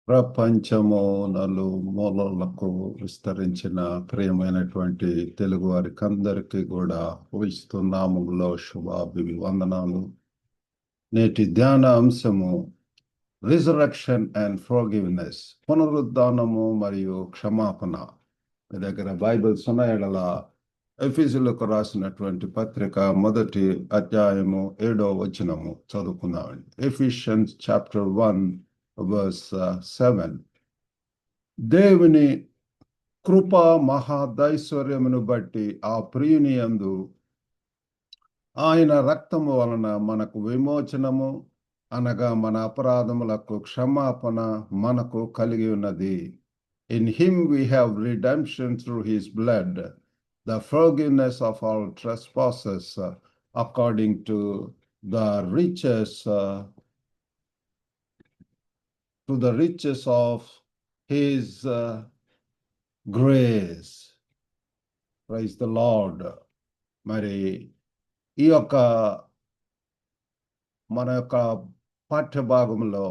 ప్రపంచము నలుమూలలకు విస్తరించిన ప్రియమైనటువంటి తెలుగు వారికి అందరికీ కూడా నామములో శుభాభివందనాలు. నేటి ధ్యాన అంశము రిజరక్షన్ అండ్ ఫర్గివ్నెస్, పునరుద్ధానము మరియు క్షమాపణ. మీ దగ్గర బైబిల్స్ ఉన్న ఎడల ఎఫెసీయులకు రాసినటువంటి పత్రిక 1వ అధ్యాయము 7వ వచనము చదువుకుందామండి. Ephesians chapter 1 verse 7. దేవుని కృపా మహాదైశ్వర్యమును బట్టి ఆ ప్రియుని యందు ఆయన రక్తము వలన మనకు విమోచనము, అనగా మన అపరాధములకు క్షమాపణ మనకు కలిగి ఉన్నది. In him we have redemption through his blood, the forgiveness of our trespasses, according to the riches of his grace. Praise the Lord. మరి ఈ యొక్క మన యొక్క పాఠ్య భాగంలో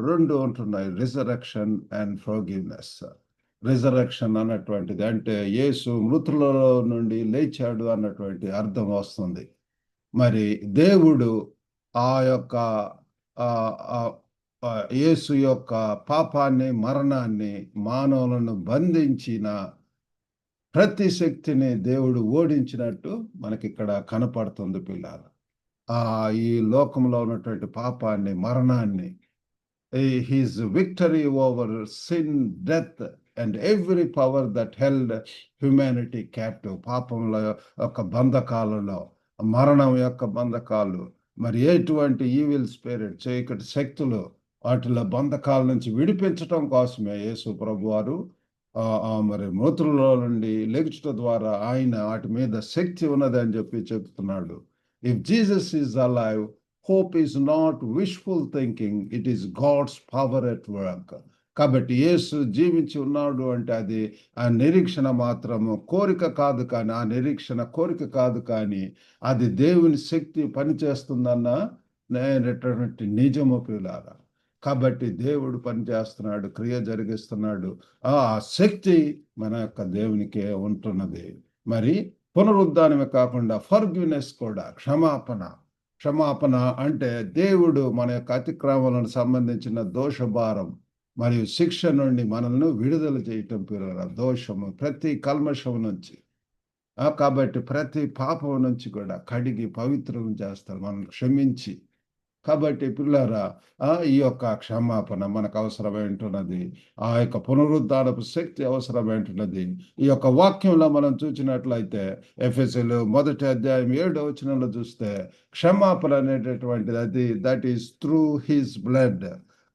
రెండు ఉంటున్నాయి, రిజరక్షన్ అండ్ ఫర్గివ్నెస్. రిజరక్షన్ అన్నటువంటిది అంటే యేసు మృతులలో నుండి లేచాడు అన్నటువంటి అర్థం వస్తుంది. మరి దేవుడు ఆ యొక్క యేసు యొక్క పాపాన్ని, మరణాన్ని, మానవులను బంధించిన ప్రతి శక్తిని దేవుడు ఓడించినట్టు మనకి ఇక్కడ కనపడుతుంది పిల్లలు. ఈ లోకంలో ఉన్నటువంటి పాపాన్ని, మరణాన్ని, his victory over sin, death and every power that held humanity captive. పాపంలో యొక్క బంధకాలలో, మరణం యొక్క బంధకాలు, మరి ఎటువంటి ఈవిల్ స్పిరిట్, చీకటి శక్తులు, వాటిలో బంధకాల నుంచి విడిపించటం కోసమే యేసు ప్రభువారు మరి మృతులలో నుండి లెగుచుట ద్వారా ఆయన వాటి మీద శక్తి ఉన్నది అని చెప్తున్నాడు. If Jesus is alive, hope is not wishful thinking, it is God's power at work. కాబట్టి యేసు జీవించి ఉన్నాడు అంటే అది ఆ నిరీక్షణ మాత్రము, కోరిక కాదు కానీ, ఆ నిరీక్షణ కోరిక కాదు కానీ అది దేవుని శక్తి పనిచేస్తుందన్న నేనటువంటి నిజము పిల్లారా. కాబట్టి దేవుడు పనిచేస్తున్నాడు, క్రియ జరిగిస్తున్నాడు. ఆ శక్తి మన యొక్క దేవునికే ఉంటున్నది. మరి పునరుద్ధానమే కాకుండా ఫర్గివ్నెస్ కూడా, క్షమాపణ అంటే దేవుడు మన యొక్క అతిక్రమాలకు సంబంధించిన దోషభారం మరియు శిక్ష నుండి మనల్ని విడుదల చేయటం పిల్లల. దోషము, ప్రతి కల్మషం నుంచి, కాబట్టి ప్రతి పాపం నుంచి కూడా కడిగి పవిత్రం చేస్తారు, మనం క్షమించి. కాబట్టి పిల్లరా, ఈ యొక్క క్షమాపణ మనకు అవసరమైంటున్నది. ఆ యొక్క పునరుద్ధానపు శక్తి అవసరమైంటున్నది. ఈ యొక్క వాక్యంలో మనం చూసినట్లయితే ఎఫెసీయులు 1వ అధ్యాయం 7వ వచనంలో చూస్తే క్షమాపణ అనేటటువంటిది that is through his blood,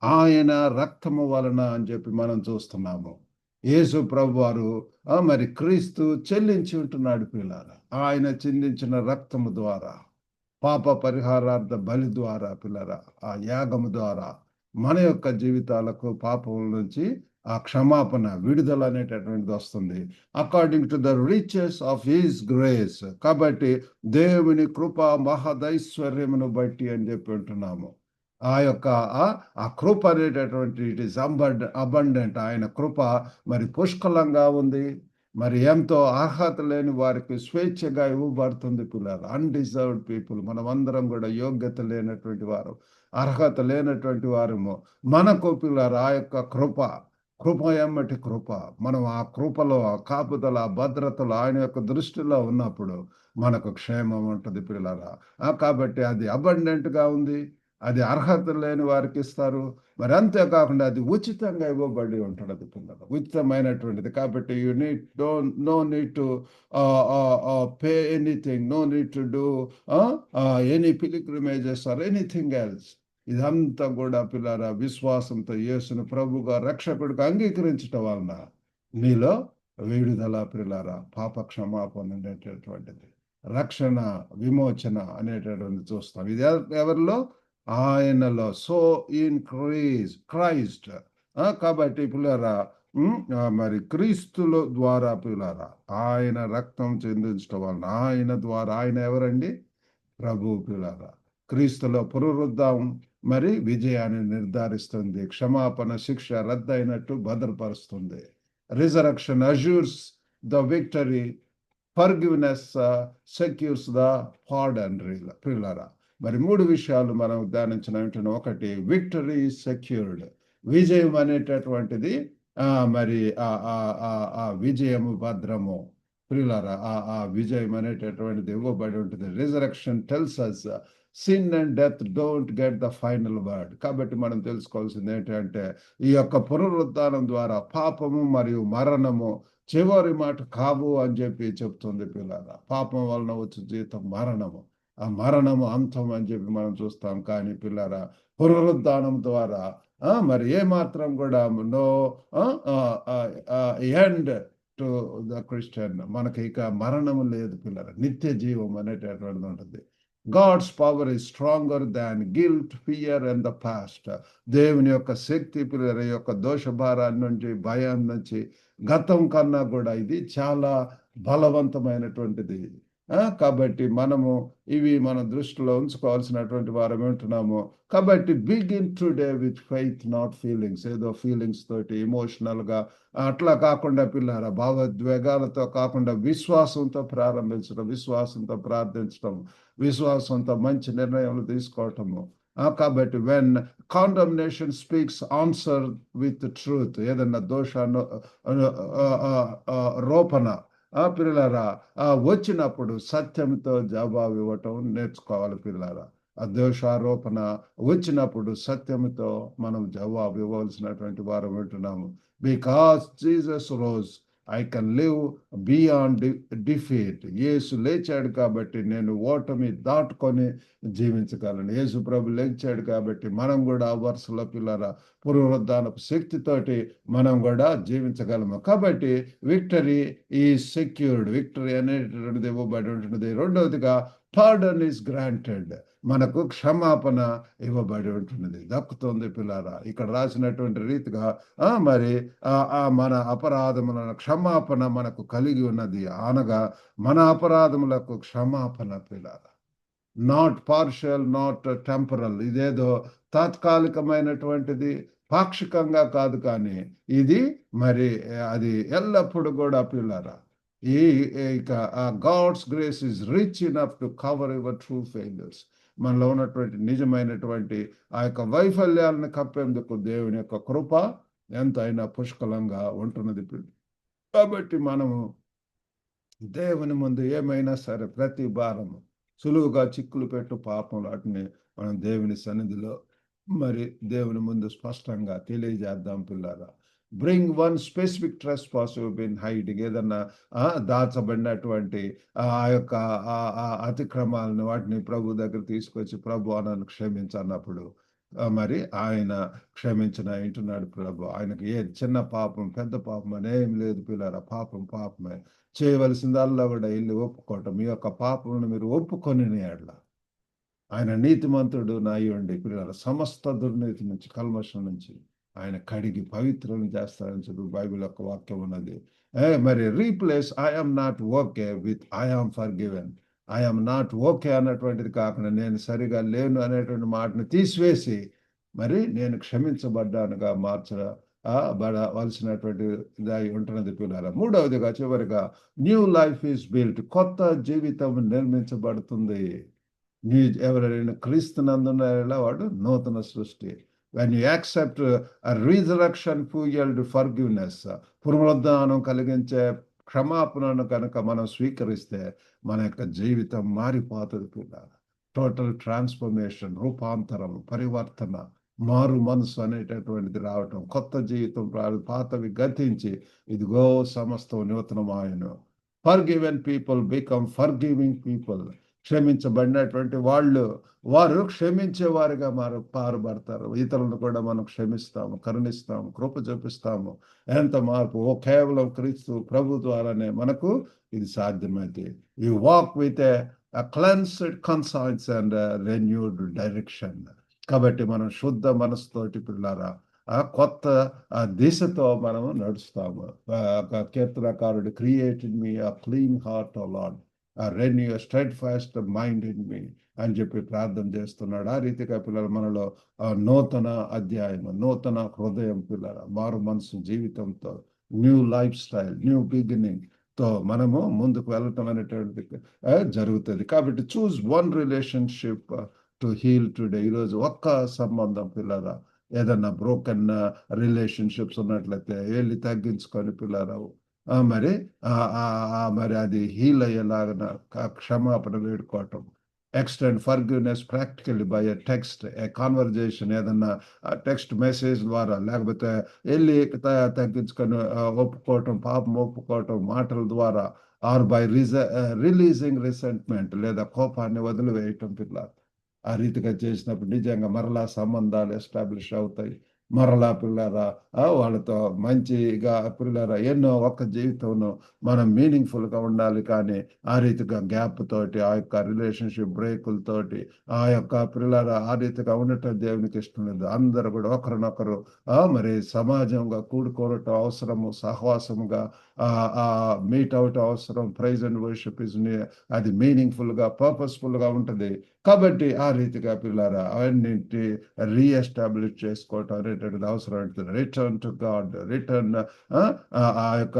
ఆయన రక్తము వలన అని చెప్పి మనం చూస్తున్నాము. యేసు ప్రభువారు మరి క్రీస్తు చెల్లించి ఉంటున్నాడు పిల్లారా. ఆయన చిందించిన రక్తము ద్వారా, పాప పరిహారార్థ బలి ద్వారా పిల్లరా, ఆ యాగము ద్వారా మన యొక్క జీవితాలకు పాపం నుంచి ఆ క్షమాపణ, విడుదల అనేటటువంటిది వస్తుంది. According to the riches of his grace. కాబట్టి దేవుని కృప మహదైశ్వర్యమును బట్టి అని చెప్పి ఉంటున్నాము. ఆ యొక్క ఆ కృప అనేటటువంటి ఇట్ ఈస్ అబండెంట్. ఆయన కృప మరి పుష్కలంగా ఉంది. మరి ఎంతో అర్హత లేని వారికి స్వేచ్ఛగా ఇవ్వబడుతుంది పిల్లలు. అన్డిజర్వ్డ్ పీపుల్, మనం అందరం కూడా యోగ్యత లేనటువంటి వారు, అర్హత లేనటువంటి వారము. మనకు పిల్లలు ఆ యొక్క కృప ఎమ్మటి కృప, మనం ఆ కృపలో, ఆ కాపుదల, ఆ భద్రతలో ఆయన యొక్క దృష్టిలో ఉన్నప్పుడు మనకు క్షేమం ఉంటుంది పిల్లరా. కాబట్టి అది అబండెంట్గా ఉంది, అది అర్హత లేని వారికి ఇస్తారు. మరి అంతేకాకుండా అది ఉచితంగా ఇవ్వబడి ఉంటుంది పిల్లలు, ఉచితమైనటువంటిది. కాబట్టి no need to pay anything, no need to do any pilgrimages or anything else. ఇదంతా కూడా పిల్లరా విశ్వాసంతో యేసును ప్రభుగా, రక్షకుడిగా అంగీకరించటం వలన నీలో విడుదల పిల్లరా, పాప క్షమాపణ అనేటటువంటిది, రక్షణ, విమోచన అనేటటువంటిది చూస్తాం. ఇది ఎవరిలో? ఆయనలో. So in Christ. కాబట్టి పిల్లరా, మరి క్రీస్తుల ద్వారా పిల్లరా, ఆయన రక్తం చెందించడం వలన, ఆయన ద్వారా, ఆయన ఎవరండి? ప్రభు పిల్లరా. క్రీస్తులో పునరుద్ధానం మరి విజయాన్ని నిర్ధారిస్తుంది. క్షమాపణ శిక్ష రద్దయినట్టు భద్రపరుస్తుంది. Resurrection assures the victory, forgiveness secures the pardon. ప్రియులారా, మరి 3 విషయాలు మనం ధ్యానించిన వెంటనే, ఒకటి విక్టరీ సెక్యూర్డ్, విజయం అనేటటువంటిది మరి ఆ విజయము భద్రము. ప్రియులారా, ఆ విజయం అనేటటువంటిది ఇవ్వబడి ఉంటుంది. Resurrection tells us sin and death don't get the final word. కాబట్టి మనం తెలుసుకోవాల్సింది ఏంటంటే, ఈ యొక్క పునరుద్ధానం ద్వారా పాపము మరియు మరణము చివరి మాట కావు అని చెప్పి చెప్తుంది. పిల్లరా, పాపం వలన వచ్చే జీతం మరణము, ఆ మరణము అంతం అని చెప్పి మనం చూస్తాం. కానీ పిల్లరా, పునరుద్ధానం ద్వారా మరి ఏ మాత్రం కూడా no end to the Christian. మనకి ఇక మరణము లేదు పిల్లరా, నిత్య జీవం అనేటటువంటిది ఉంటుంది. God's power is stronger than guilt, fear and the past. దేవుని యొక్క శక్తి పిల్లల యొక్క దోషభారాన్ని నుంచి, భయం నుంచి, గతం కన్నా కూడా ఇది చాలా బలవంతమైనటువంటిది. కాబట్టి మనము ఇవి మన దృష్టిలో ఉంచుకోవాల్సినటువంటి వారం ఉంటున్నాము. కాబట్టి begin today with faith, not feelings. ఏదో ఫీలింగ్స్ తోటి ఎమోషనల్గా అట్లా కాకుండా పిల్లరా, భావోద్వేగాలతో కాకుండా విశ్వాసంతో ప్రారంభించడం, విశ్వాసంతో ప్రార్థించడం, విశ్వాసంతో మంచి నిర్ణయాలు తీసుకోవటము. కాబట్టి when condemnation speaks, answer with truth. ఏదన్నా దోషాన్ని రోపణ పిల్లలారా వచ్చినప్పుడు సత్యంతో జవాబు ఇవ్వటం నేర్చుకోవాలి. పిల్లలారా, ఆ దోషారోపణ వచ్చినప్పుడు సత్యంతో మనం జవాబు ఇవ్వవలసినటువంటి వారం వింటున్నాము. Because Jesus rose I can live beyond defeat. యేసు లేచాడు కాబట్టి నేను ఓటమి దాటుకొని జీవించగలను. యేసు ప్రభు లేచాడు కాబట్టి మనం కూడా ఆ వరుసలో పిల్లరా పునరుద్ధానపు శక్తితోటి మనం కూడా జీవించగలము. కాబట్టి విక్టరీ ఈ సెక్యూర్డ్. విక్టరీ అనేటటువంటిది ఇవ్వబడి ఉంటున్నది. రెండవదిగా పార్డన్ ఈస్ గ్రాంటెడ్. మనకు క్షమాపణ ఇవ్వబడి ఉంటున్నది, దక్కుతుంది. పిల్లారా, ఇక్కడ రాసినటువంటి రీతిగా మరి మన అపరాధములను క్షమాపణ మనకు కలిగి ఉన్నది. అనగా మన అపరాధములకు క్షమాపణ పిల్లారా, నాట్ పార్షియల్, నాట్ టెంపరల్. ఇదేదో తాత్కాలికమైనటువంటిది, పాక్షికంగా కాదు, కానీ ఇది మరి అది ఎల్లప్పుడూ కూడా పిల్లారా. ఇక God's grace is rich enough to cover your true failures. మనలో ఉన్నటువంటి నిజమైనటువంటి ఆ యొక్క వైఫల్యాలను కప్పేందుకు దేవుని యొక్క కృప ఎంతైనా పుష్కలంగా ఉంటున్నది. కాబట్టి మనము దేవుని ముందు ఏమైనా సరే ప్రతి భారము సులువుగా చిక్కులు పెట్టు పాపం వాటిని మనం దేవుని సన్నిధిలో మరి దేవుని ముందు స్పష్టంగా తెలియజేద్దాం. పిల్లారా, bring one specific trespass you been hiding. ఏదన్నా దాచబడినటువంటి ఆ యొక్క అతిక్రమాలను వాటిని ప్రభు దగ్గర తీసుకొచ్చి, ప్రభు నన్ను క్షమించన్నప్పుడు మరి ఆయన క్షమించిన వింటున్నాడు ప్రభు. ఆయనకు ఏ చిన్న పాపం పెద్ద పాపం అనేం లేదు. పిల్లరా, పాపం పాపమే. చేయవలసిందల్లా కూడా వెళ్ళి ఒప్పుకోవటం. మీ యొక్క పాపమును మీరు ఒప్పుకొని అట్లా ఆయన నీతిమంతుడు నాయుండి పిల్లల సమస్త దుర్నీతి నుంచి, కల్మషం నుంచి ఆయన కడిగి పవిత్రులను చేస్తారని చెప్పి బైబిల్ యొక్క వాక్యం ఉన్నది. మరి replace I'm not okay with I'm for given. I'm not okay అన్నటువంటిది కాకుండా నేను సరిగా లేను అనేటువంటి మాటను తీసివేసి మరి నేను క్షమించబడ్డానుగా మార్చవలసినటువంటి ఇదాయి ఉంటున్నది పిల్లల. మూడవదిగా చివరిగా న్యూ లైఫ్ ఈజ్ బిల్ట్. కొత్త జీవితం నిర్మించబడుతుంది. ఎవరైనా క్రీస్తునందున వాడు నూతన సృష్టి. when you accept a resurrection fueled forgiveness, పునరుద్ధానం కలిగించే క్షమాపణను కనుక మనం స్వీకరిస్తే మన యొక్క జీవితం మారిపోతుంది పిల్లలు. టోటల్ ట్రాన్స్ఫర్మేషన్, రూపాంతరం, పరివర్తన, మారు మనసు అనేటటువంటిది రావటం, కొత్త జీవితం, పాతవి గతించి ఇదిగో సమస్తం నూతనమాయను. Forgiven people become forgiving people. క్షమించబడినటువంటి వారు క్షమించేవారుగా పారుపడతారు. ఇతరులను కూడా మనం క్షమిస్తాము, కరుణిస్తాము, కృప చూపిస్తాము. ఎంత మార్పు! కేవలం క్రీస్తు ప్రభు ద్వారానే మనకు ఇది సాధ్యమైతే. You walk with a cleansed conscience and renewed direction. కాబట్టి మనం శుద్ధ మనసుతోటి పిల్లారా కొత్త దిశతో మనము నడుస్తాము. కీర్తనకారుడు created me a clean heart, O Lord, renew steadfast mind in me అని చెప్పి ప్రార్థన చేస్తున్నాడు. ఆ రీతిగా పిల్లలు మనలో నూతన అధ్యాయం, నూతన హృదయం పిల్లల మారు మనసు జీవితంతో new lifestyle, new beginning తో మనము ముందుకు వెళ్ళటం అనేటువంటిది జరుగుతుంది. కాబట్టి choose one relationship to heal today. ఈరోజు ఒక్క సంబంధం పిల్లరా, ఏదన్నా బ్రోకెన్ రిలేషన్షిప్స్ ఉన్నట్లయితే వెళ్ళి తగ్గించుకొని పిల్లరా మరి మరి అది హీల్ అయ్యేలాగా క్షమాపణ వేడుకోవటం. Extend forgiveness practically by a text, a conversation, ఏదన్నా టెక్స్ట్ మెసేజ్ ద్వారా, లేకపోతే వెళ్ళి తగ్గించుకొని ఒప్పుకోవటం, పాపం ఒప్పుకోవటం మాటల ద్వారా, ఆర్ బై రిలీజింగ్ రిసెంట్మెంట్, లేదా కోపాన్ని వదిలివేయటం పిల్లలు. ఆ రీతిగా చేసినప్పుడు నిజంగా మరలా సంబంధాలు ఎస్టాబ్లిష్ అవుతాయి. మరలా పిల్లరా వాళ్ళతో మంచిగా పిల్లరా ఎన్నో ఒక్క జీవితంలో మనం మీనింగ్ఫుల్గా ఉండాలి. కానీ ఆ రీతిగా గ్యాప్ తోటి, ఆ యొక్క రిలేషన్షిప్ బ్రేకులతోటి, ఆ యొక్క పిల్లరా ఆ రీతిగా ఉండటం దేవునికి ఇష్టం లేదు. అందరూ కూడా ఒకరినొకరు మరి సమాజంగా కూడుకోవటం అవసరము, సహవాసముగా మీట్ అవటం అవసరం. ప్రైజ్ అండ్ వర్షిప్ ఇస్ అది మీనింగ్ఫుల్గా, పర్పస్ఫుల్గా ఉంటుంది. కాబట్టి ఆ రీతిగా పిల్లరా అవన్నింటి రీఎస్టాబ్లిష్ చేసుకోవటం అనేటువంటిది అవసరం ఉంటుంది. రిటర్న్ టు గాడ్, రిటర్న్ ఆ యొక్క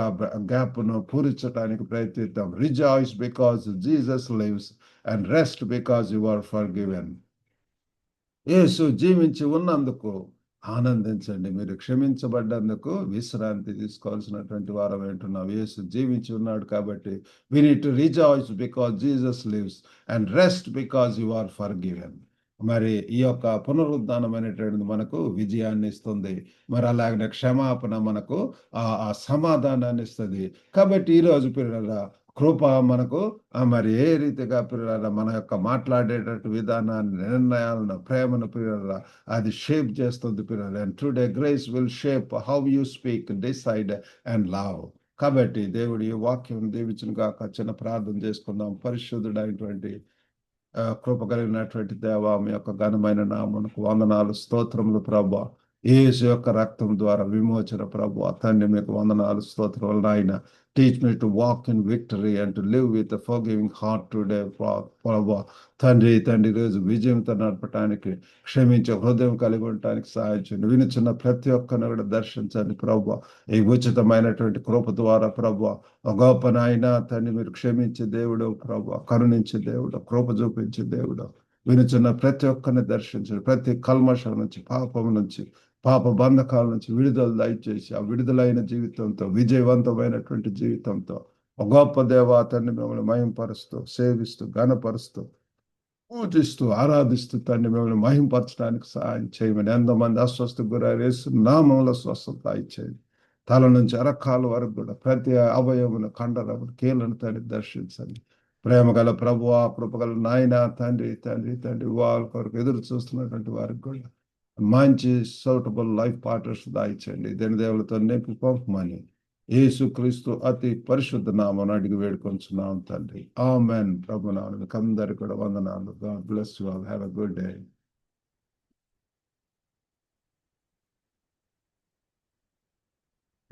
గ్యాప్ను పూరించడానికి ప్రయత్నిద్దాం. Rejoice because Jesus lives and rest because you are forgiven. యేసు జీవించి ఉన్నందుకు ఆనందించండి. మీరు క్షమించబడ్డందుకు విశ్రాంతి తీసుకోవాల్సినటువంటి వారం ఏంటున్నాం. యేసు జీవించి ఉన్నాడు కాబట్టి we need to rejoice because Jesus lives and rest because you are forgiven. మరి ఈ యొక్క పునరుద్ధానం అనేటువంటిది మనకు విజయాన్ని ఇస్తుంది. మరి అలాగనే క్షమాపణ మనకు ఆ సమాధానాన్ని ఇస్తుంది. కాబట్టి ఈరోజు పిల్లల కృప మనకు మరి ఏ రీతిగా పిల్లల మన యొక్క మాట్లాడేటట్టు విధానాన్ని, నిర్ణయాలను, ప్రేమను పిల్లల అది షేప్ చేస్తుంది పిల్లలు. And today grace will shape how you speak, decide and love. కాబట్టి దేవుడు ఈ వాక్యం దీవించిన గాక. చిన్న ప్రార్థన చేసుకుందాం. పరిశుద్ధుడైనటువంటి కృప కలిగినటువంటి దేవా, మీ యొక్క ఘనమైన నామమునకు వందనాలు, స్తోత్రములు ప్రభా. యేసు యొక్క రక్తం ద్వారా విమోచన ప్రభా. తండ్రి మీకు వందనాలు, స్తోత్రములు నాయన. Teach me to walk in victory and to live with forgiving heart today ప్రభా. తండ్రి రోజు విజయంతో నడపటానికి, క్షమించే హృదయం కలిగి ఉండటానికి సహాయం చేయండి. వినుచున్న ప్రతి ఒక్కరిని కూడా దర్శించండి ప్రభా. ఈ ఉచితమైనటువంటి కృప ద్వారా ప్రభా, గొప్ప నాయన తండ్రి మీరు క్షమించే దేవుడు ప్రభా, కరుణించే దేవుడు, కృప చూపించే దేవుడు. వినుచున్న ప్రతి ఒక్కరిని దర్శించండి. ప్రతి కల్మషం నుంచి, పాపం నుంచి, పాప బంధకాల నుంచి విడుదల దయచేసి ఆ విడుదలైన జీవితంతో, విజయవంతమైనటువంటి జీవితంతో గొప్ప దేవా తండ్రి మిమ్మల్ని మహింపరుస్తూ, సేవిస్తూ, ఘనపరుస్తూ, పూజిస్తూ, ఆరాధిస్తూ తండ్రి మిమ్మల్ని మహింపరచడానికి సహాయం చేయమని. ఎంతమంది అస్వస్థకు గురయ్యారు, యేసు నామములో స్వస్థత ఇచ్చేయండి. తల నుంచి అరకాల వరకు కూడా ప్రతి అవయమును, కండరమును, కీళ్ళను తండ్రి దర్శించండి. ప్రేమ గల ప్రభువా, కృపగల నాయన తండ్రి వాళ్ళ కొరకు ఎదురు చూస్తున్నటువంటి వారికి కూడా మంచి సూటబుల్ లైఫ్ పార్ట్నర్స్ దాయిచ్చండి. దేని దేవులతో నింపి పంపమని యేసుక్రీస్తు అతి పరిశుద్ధ నామమున అడిగి వేడుకొంచున్నాం తండ్రి. ఆమెన్. ప్రభు నామమున అందరికీ కూడా వందనాలు. God bless you all. Have a good day.